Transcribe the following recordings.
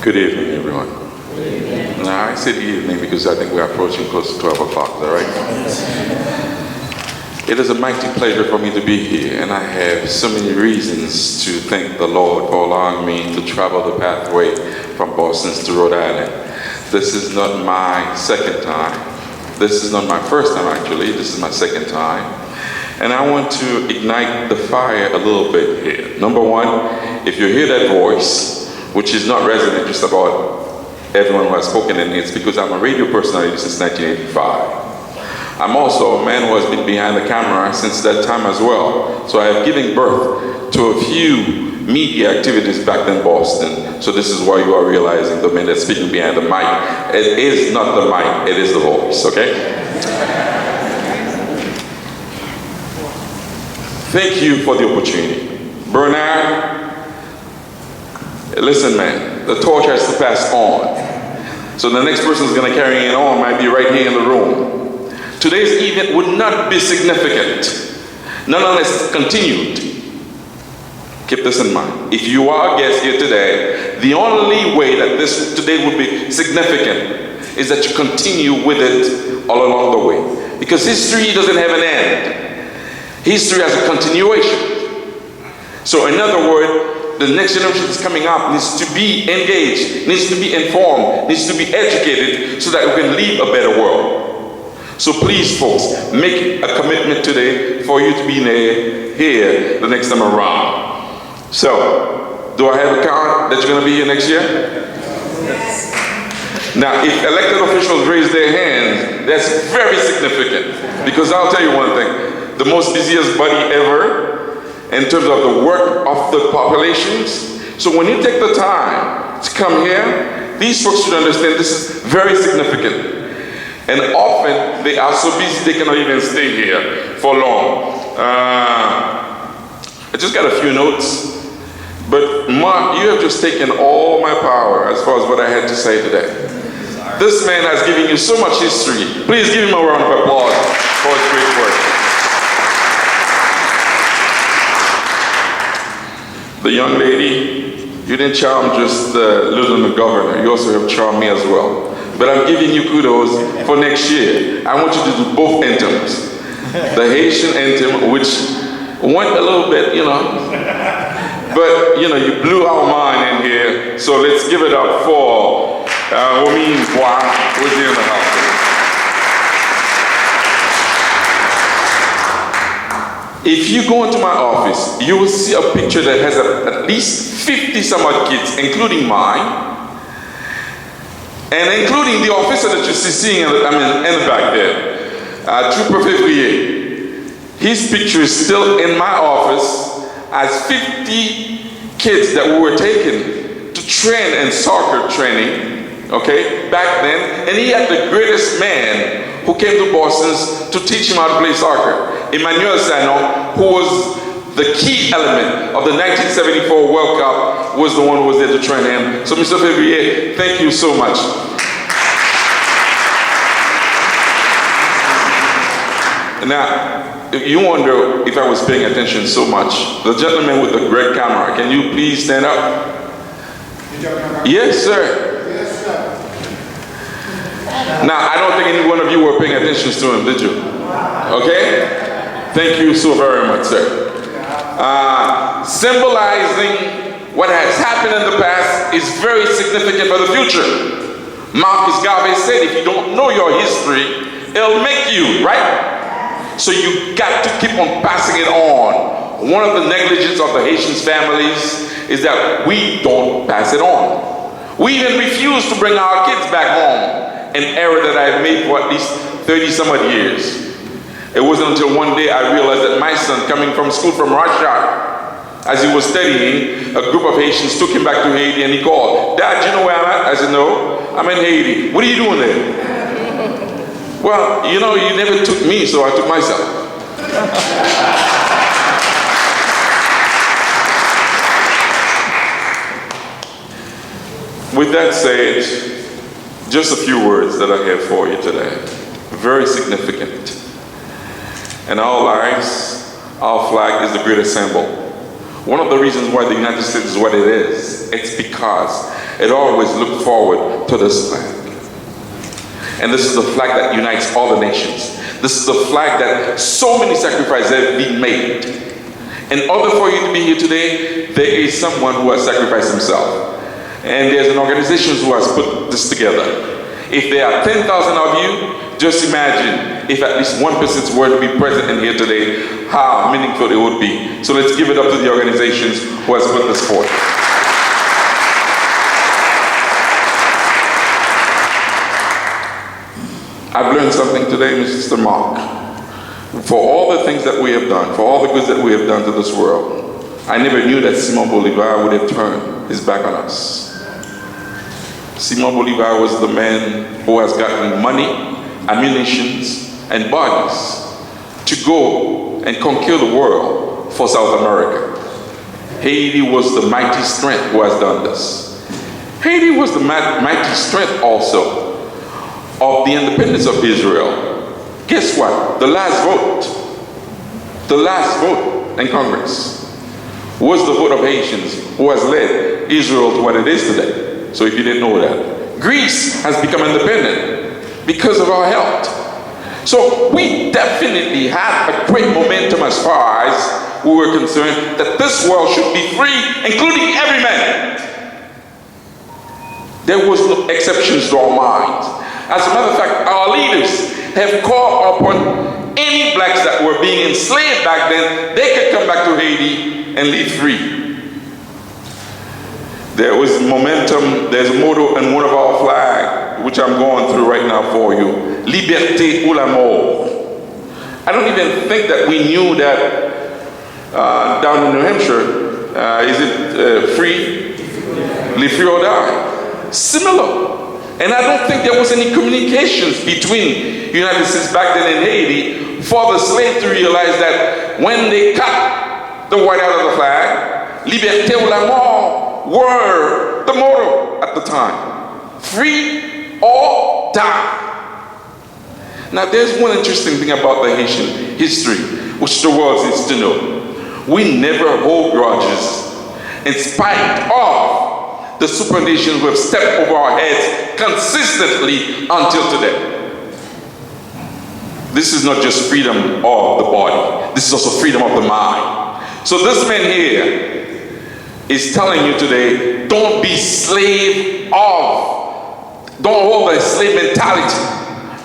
Good evening, everyone. Now, I said evening because I think we're approaching close to 12 o'clock, is that right? It is a mighty pleasure for me to be here, and I have so many reasons to thank the Lord for allowing me to travel the pathway from Boston to Rhode Island. This is not my second time. This is not my first time, actually. This is my second time. And I want to ignite the fire a little bit here. Number one, if you hear that voice, which is not resonant just about everyone who has spoken in it, it's because I'm a radio personality since 1985. I'm also a man who has been behind the camera since that time as well. So I have given birth to a few media activities back in Boston. So this is why you are realizing the man that's speaking behind the mic. It is not the mic, it is the voice, okay? Thank you for the opportunity. Bernard, listen, man, the torch has to pass on. So the next person is going to carry it on might be right here in the room. Today's event would not be significant, not unless it's continued. Keep this in mind. If you are a guest here today, the only way that this today would be significant is that you continue with it all along the way. Because history doesn't have an end. History has a continuation. So in other words, the next generation that's coming up needs to be engaged, needs to be informed, needs to be educated so that we can leave a better world. So please, folks, make a commitment today for you to be here the next time around. So, do I have a count that you're going to be here next year? Yes. Now, if elected officials raise their hands, that's very significant. Because I'll tell you one thing, the most busiest body ever in terms of the work of the populations. So when you take the time to come here, these folks should understand this is very significant. And often they are so busy they cannot even stay here for long. I just got a few notes, but Mark, you have just taken all my power as far as what I had to say today. This man has given you so much history. Please give him a round of applause for his great work. The young lady, you didn't charm just Lieutenant Governor, you also have charmed me as well. But I'm giving you kudos for next year. I want you to do both anthems. The Haitian anthem, which went a little bit, but you blew our mind in here. So let's give it up for Romine Bois, who's here in the house. If you go into my office, you will see a picture that has at least 50 some odd kids, including mine. And including the officer that you see seeing in the back there, Trooper Février. His picture is still in my office as 50 kids that we were taken to train in soccer training, okay, back then. And he had the greatest man who came to Boston to teach him how to play soccer, Emmanuel Sano, who was the key element of the 1974 World Cup, was the one who was there to train him. So Mr. Février, thank you so much. Now, you wonder if I was paying attention so much. The gentleman with the red camera, can you please stand up? Yes, sir. Yes, sir. Now, I don't think any one of you were paying attention to him, did you? Okay? Thank you so very much, sir. Symbolizing what has happened in the past is very significant for the future. Marcus Garvey said, if you don't know your history, it'll make you, right? So you got to keep on passing it on. One of the negligence of the Haitian families is that we don't pass it on. We even refuse to bring our kids back home, an error that I've made for at least 30 some odd years. It wasn't until one day I realized that my son, coming from school from Russia, as he was studying, a group of Haitians took him back to Haiti and he called, "Dad, you know where I'm at?" I said, "No, I'm in Haiti." "What are you doing there?" "Well, you never took me, so I took myself." With that said, just a few words that I have for you today. Very significant. In our lives, our flag is the greatest symbol. One of the reasons why the United States is what it is, it's because it always looked forward to this flag. And this is the flag that unites all the nations. This is the flag that so many sacrifices have been made. In order for you to be here today, there is someone who has sacrificed himself. And there's an organization who has put this together. If there are 10,000 of you, just imagine if at least one person's word to be present in here today, how meaningful it would be. So let's give it up to the organizations who has put this forth. I've learned something today, Mr. Mark. For all the things that we have done, for all the goods that we have done to this world, I never knew that Simon Bolivar would have turned his back on us. Simon Bolivar was the man who has gotten money, ammunitions, and bodies to go and conquer the world for South America. Haiti was the mighty strength who has done this. Haiti was the mighty strength also of the independence of Israel. Guess what? The last vote in Congress was the vote of Haitians who has led Israel to what it is today. So if you didn't know that. Greece has become independent because of our help. So we definitely had a great momentum as far as we were concerned that this world should be free, including every man. There was no exceptions to our minds. As a matter of fact, our leaders have called upon any blacks that were being enslaved back then, they could come back to Haiti and live free. There was momentum, there's a motto in one of our flags, which I'm going through right now for you. Liberté ou la mort. I don't even think that we knew that down in New Hampshire, is it free? Live free or die. Similar. And I don't think there was any communications between the United States back then and Haiti for the slaves to realize that when they cut the white out of the flag, Liberté ou la mort were the motto at the time. Free or die. Now there's one interesting thing about the Haitian history, which the world needs to know. We never hold grudges in spite of the super nations who have stepped over our heads consistently until today. This is not just freedom of the body, this is also freedom of the mind. So this man here is telling you today, don't be slave of, don't hold a slave mentality.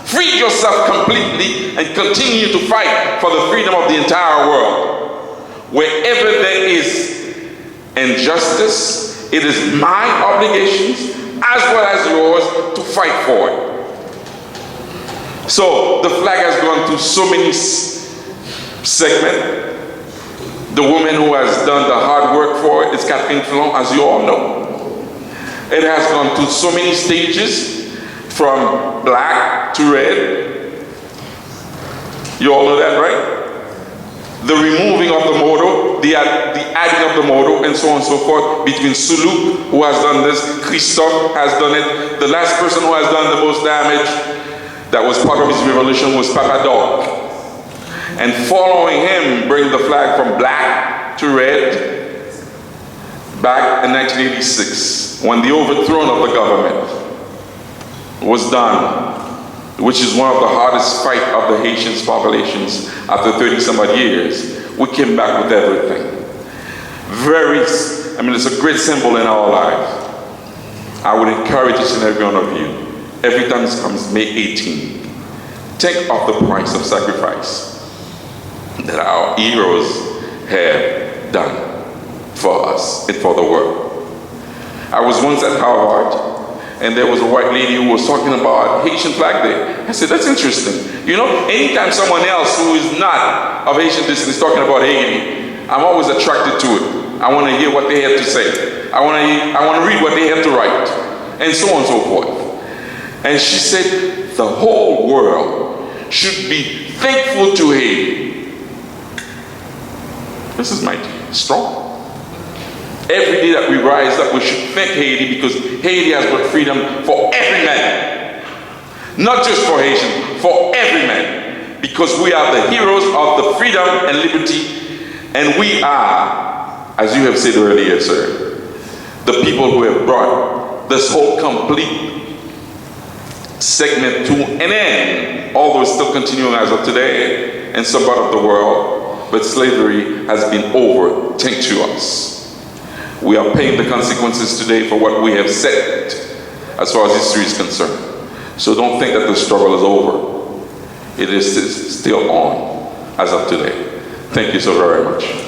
Free yourself completely and continue to fight for the freedom of the entire world. Wherever there is injustice, it is my obligations as well as yours to fight for it. So the flag has gone through so many segments. The woman who has done the hard work for it is Catherine Flon, as you all know. It has gone through so many stages, from black to red. You all know that, right? The removing of the motto, the adding of the motto, and so on and so forth, between Suluk, who has done this, Christophe has done it. The last person who has done the most damage, that was part of his revolution, was Papa Dog. And following him, bring the flag from black to red, back in 1986, when the overthrow of the government was done, which is one of the hardest fights of the Haitian populations after 30-some odd years. We came back with everything. It's a great symbol in our lives. I would encourage each and every one of you, every time this comes May 18, think of the price of sacrifice that our heroes have done for us and for the world. I was once at Harvard, and there was a white lady who was talking about Haitian Flag Day. I said, that's interesting. You know, anytime someone else who is not of Haitian descent is talking about Haiti, I'm always attracted to it. I want to hear what they have to say. I want to read what they have to write, and so on and so forth. And she said, the whole world should be thankful to Haiti. This is mighty strong. Every day that we rise up, we should thank Haiti, because Haiti has brought freedom for every man. Not just for Haitians, for every man. Because we are the heroes of the freedom and liberty, and we are, as you have said earlier, sir, the people who have brought this whole complete segment to an end, although it's still continuing as of today in some part of the world, but slavery has been over, thanks to us. We are paying the consequences today for what we have said as far as history is concerned. So don't think that the struggle is over. It is still on as of today. Thank you so very much.